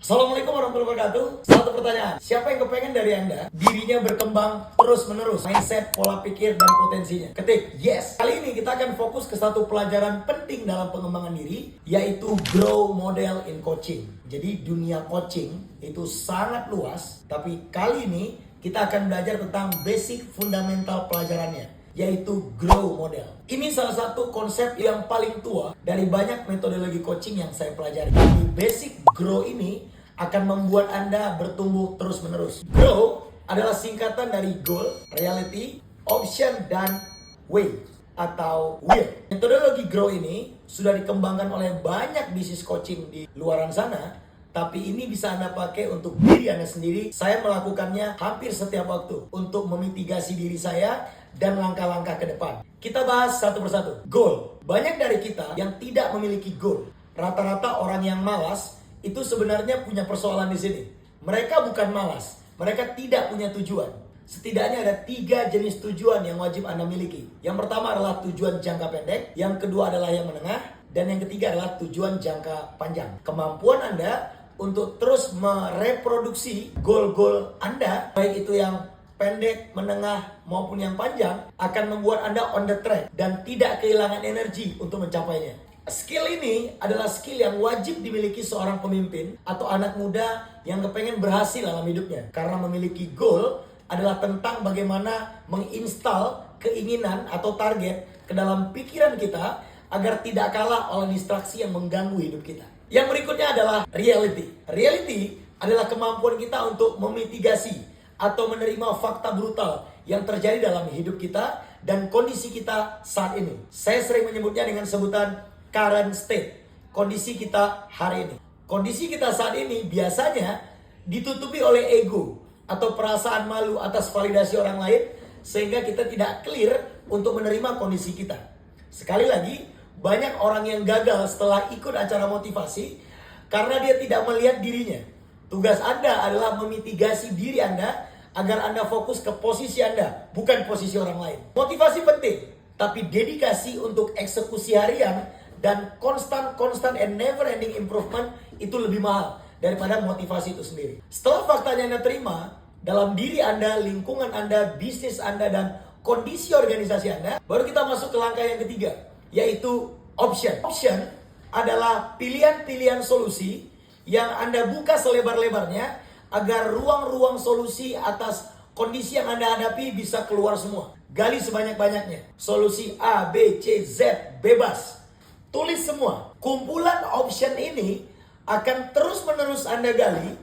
Assalamualaikum warahmatullahi wabarakatuh. Satu pertanyaan, siapa yang kepengen dari Anda dirinya berkembang terus menerus, mindset, pola pikir, dan potensinya? Ketik yes. Kali ini kita akan fokus ke satu pelajaran penting dalam pengembangan diri, yaitu grow model in coaching. Jadi dunia coaching itu sangat luas, tapi kali ini kita akan belajar tentang basic fundamental pelajarannya, yaitu grow model. Ini salah satu konsep yang paling tua dari banyak metodologi coaching yang saya pelajari. Tapi basic grow ini akan membuat Anda bertumbuh terus-menerus. Grow adalah singkatan dari goal, reality, option, dan way atau will. Metodologi grow ini sudah dikembangkan oleh banyak bisnis coaching di luaran sana, tapi ini bisa Anda pakai untuk diri Anda sendiri. Saya melakukannya hampir setiap waktu untuk memitigasi diri saya dan langkah-langkah ke depan. Kita bahas satu persatu. Goal. Banyak dari kita yang tidak memiliki goal. Rata-rata orang yang malas itu sebenarnya punya persoalan di sini. Mereka bukan malas, mereka tidak punya tujuan. Setidaknya ada 3 jenis tujuan yang wajib Anda miliki. Yang pertama adalah tujuan jangka pendek, yang kedua adalah yang menengah, dan yang ketiga adalah tujuan jangka panjang. Kemampuan Anda untuk terus mereproduksi goal-goal Anda, baik itu yang pendek, menengah, maupun yang panjang, akan membuat Anda on the track dan tidak kehilangan energi untuk mencapainya. Skill ini adalah skill yang wajib dimiliki seorang pemimpin atau anak muda yang kepengen berhasil dalam hidupnya. Karena memiliki goal adalah tentang bagaimana menginstal keinginan atau target ke dalam pikiran kita agar tidak kalah oleh distraksi yang mengganggu hidup kita. Yang berikutnya adalah reality. Reality adalah kemampuan kita untuk memitigasi atau menerima fakta brutal yang terjadi dalam hidup kita dan kondisi kita saat ini. Saya sering menyebutnya dengan sebutan current state, kondisi kita hari ini. Kondisi kita saat ini biasanya ditutupi oleh ego atau perasaan malu atas validasi orang lain, sehingga kita tidak clear untuk menerima kondisi kita. Sekali lagi, banyak orang yang gagal setelah ikut acara motivasi karena dia tidak melihat dirinya. Tugas Anda adalah memitigasi diri Anda agar Anda fokus ke posisi Anda, bukan posisi orang lain. Motivasi penting, tapi dedikasi untuk eksekusi harian dan constant and never ending improvement itu lebih mahal daripada motivasi itu sendiri. Setelah faktanya Anda terima dalam diri Anda, lingkungan Anda, bisnis Anda, dan kondisi organisasi Anda, baru kita masuk ke langkah yang ketiga, yaitu option. Option adalah pilihan-pilihan solusi yang Anda buka selebar-lebarnya agar ruang-ruang solusi atas kondisi yang Anda hadapi bisa keluar semua. Gali sebanyak-banyaknya. Solusi A, B, C, Z, bebas. Tulis semua. Kumpulan option ini akan terus-menerus Anda gali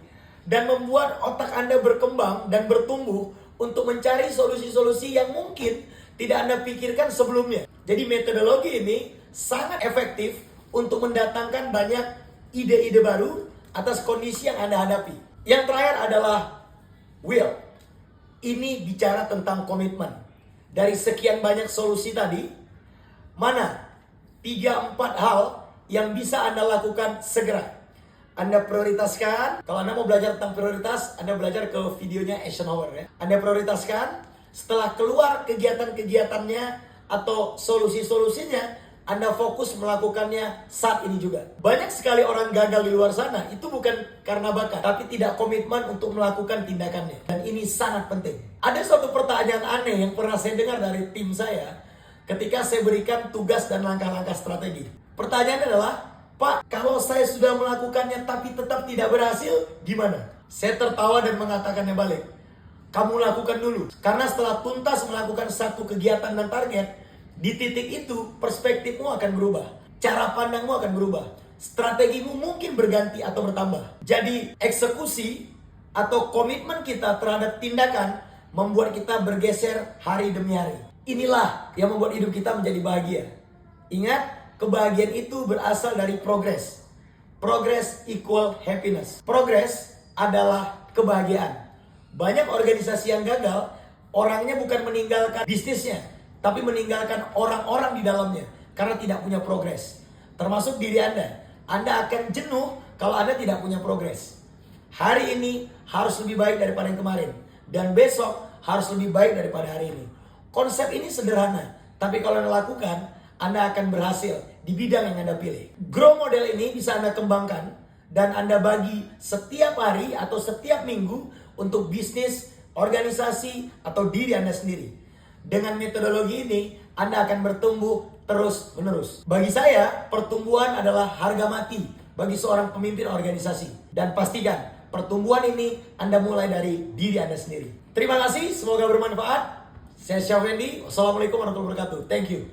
dan membuat otak Anda berkembang dan bertumbuh untuk mencari solusi-solusi yang mungkin tidak Anda pikirkan sebelumnya. Jadi metodologi ini sangat efektif untuk mendatangkan banyak ide-ide baru atas kondisi yang Anda hadapi. Yang terakhir adalah will. Ini bicara tentang komitmen. Dari sekian banyak solusi tadi, mana 3-4 hal yang bisa Anda lakukan segera? Anda prioritaskan. Kalau Anda mau belajar tentang prioritas, Anda belajar ke videonya Eisenhower ya. Anda prioritaskan. Setelah keluar kegiatan-kegiatannya atau solusi-solusinya, Anda fokus melakukannya saat ini juga. Banyak sekali orang gagal di luar sana, itu bukan karena bakat, tapi tidak komitmen untuk melakukan tindakannya. Dan ini sangat penting. Ada suatu pertanyaan aneh yang pernah saya dengar dari tim saya ketika saya berikan tugas dan langkah-langkah strategi. Pertanyaannya adalah, Pak, kalau saya sudah melakukannya tapi tetap tidak berhasil, gimana? Saya tertawa dan mengatakannya balik. Kamu lakukan dulu. Karena setelah tuntas melakukan satu kegiatan dan target, di titik itu perspektifmu akan berubah. Cara pandangmu akan berubah. Strategimu mungkin berganti atau bertambah. Jadi eksekusi atau komitmen kita terhadap tindakan membuat kita bergeser hari demi hari. Inilah yang membuat hidup kita menjadi bahagia. Ingat, kebahagiaan itu berasal dari progres. Progress equal happiness. Progress adalah kebahagiaan. Banyak organisasi yang gagal, orangnya bukan meninggalkan bisnisnya, tapi meninggalkan orang-orang di dalamnya karena tidak punya progres. Termasuk diri Anda. Anda akan jenuh kalau Anda tidak punya progres. Hari ini harus lebih baik daripada yang kemarin. Dan besok harus lebih baik daripada hari ini. Konsep ini sederhana, tapi kalau Anda lakukan, Anda akan berhasil di bidang yang Anda pilih. Grow model ini bisa Anda kembangkan dan Anda bagi setiap hari atau setiap minggu untuk bisnis, organisasi, atau diri Anda sendiri. Dengan metodologi ini, Anda akan bertumbuh terus-menerus. Bagi saya, pertumbuhan adalah harga mati bagi seorang pemimpin organisasi. Dan pastikan, pertumbuhan ini Anda mulai dari diri Anda sendiri. Terima kasih, semoga bermanfaat. Saya Syafendi. Wassalamualaikum warahmatullahi wabarakatuh. Thank you.